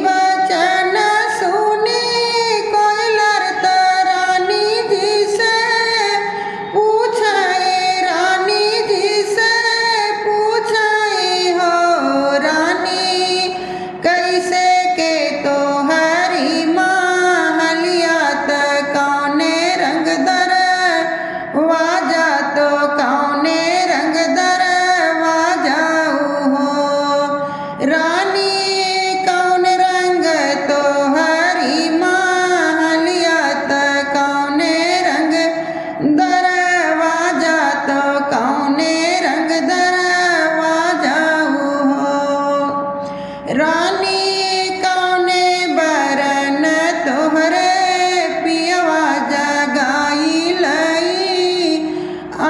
बचन सुनी कोयलर त रानी जी से पूछाए, रानी जी से पूछाए हो रानी कैसे के तो हरी महलिया त कौने रंग दर वाजा तो कौने रंग दर वाजाऊ हो रानी कौन रंग तो हरी महलिया त कौने रंग दरवाजा तो कौने रंग दरवाजाऊ हो रानी कौने बरन तोहरे पियवा जगाई लई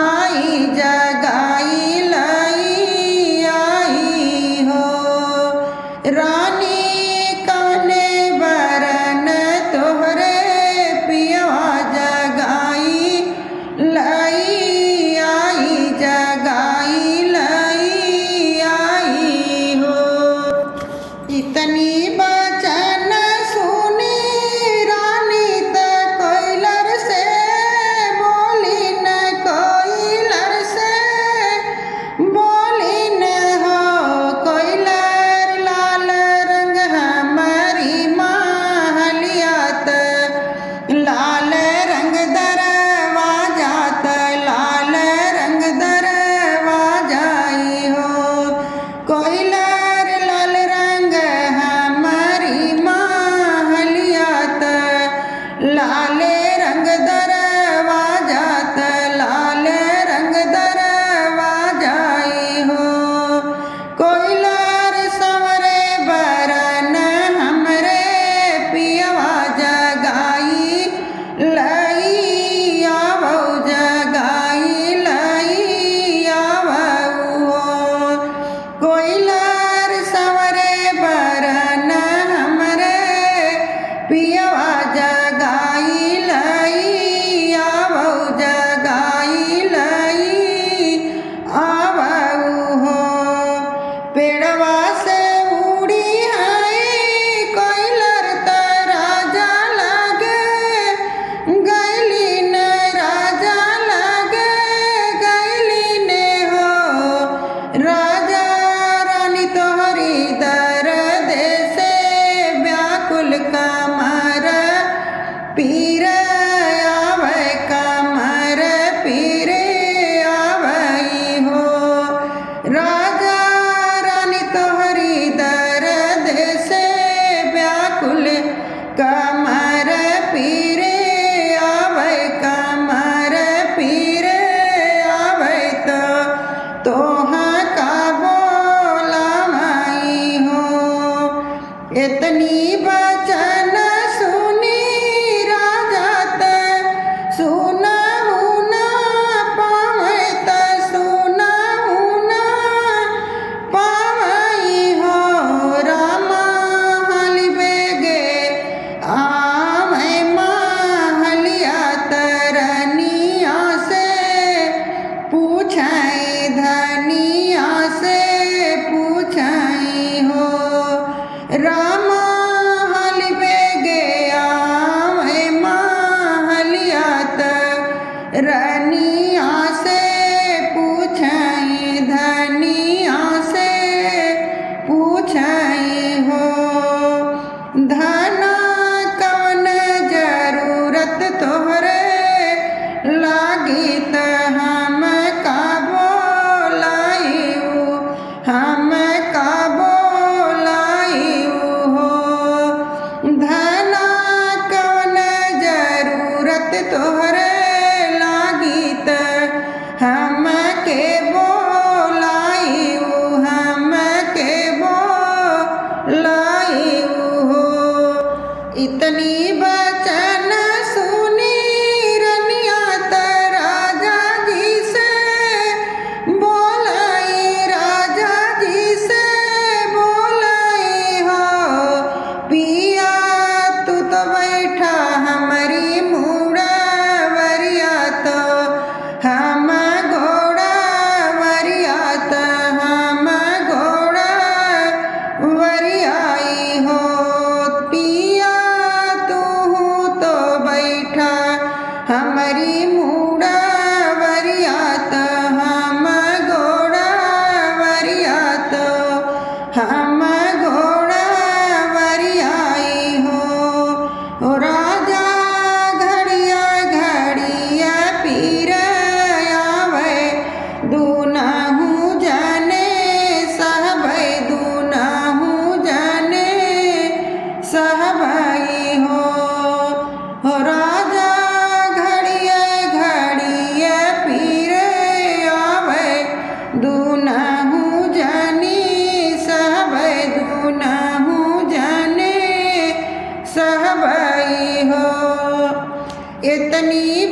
आई जगाई लई आई हो रानी कौने बरन तोहरे पियवा जगाई लई आई जगाई लई आई हो। इतनी बचन सुनी रानी त कोयलर से बोली न कोयलर से बोली न हो कोयलर लाल रंग हमारी महलिया त लाल रंग दरवाजा त लाल रंग दरवाजाई हो कोयलर लाल रंग हमारी महलिया त लाल रंग दरवाजा त लाल रंग दरवाजाई हो कोयलर संवरे बरन हमरे पियवा जगाई लई आवो जगाई लई आवो हो कोयलर संवरे बरन हमरे पियवा जगाई लई आवो जगाई लई आवो हो पेड़वा से उड़ी है कोयलर त राजा लगे गैली न राजा लगे गैली ने हो राजा रानी तोहरी दर्द से व्याकुल कमर पीर आवे कमर पीर आवई हो राजा रानी तोहरी दर्द से व्याकुल कमर पीर आवे कमर पीर आवे तो तोहाँ का बोला माई हो इतनी बचन सुनी राजा त सुनहु न पावे त सुनहु न पावई हो रामा हलि बेगे आवे महलिया त रनिया से पूछाई धनिया से पूछाई हो रामा हलि बेगे आवे महलिया त रनिया से पूछाई धनिया से पूछाई हो धना कौन जरूरत तोहरे लागी त हम का बोलाइऊ हम का बोलाइऊ हो धना कौन जरूरत तोहरे लागी त हम के बोलाइऊ हम के बोलाइऊ हो इतनी बचन सुनी रनिया त राजा जी से बोलाई राजा जी से बोलाई हो पिया तू तो बैठा हमारी मुड़वरिया तो हम घोड़ा वरिया त हम घोड़ा वरियाई हो। तनी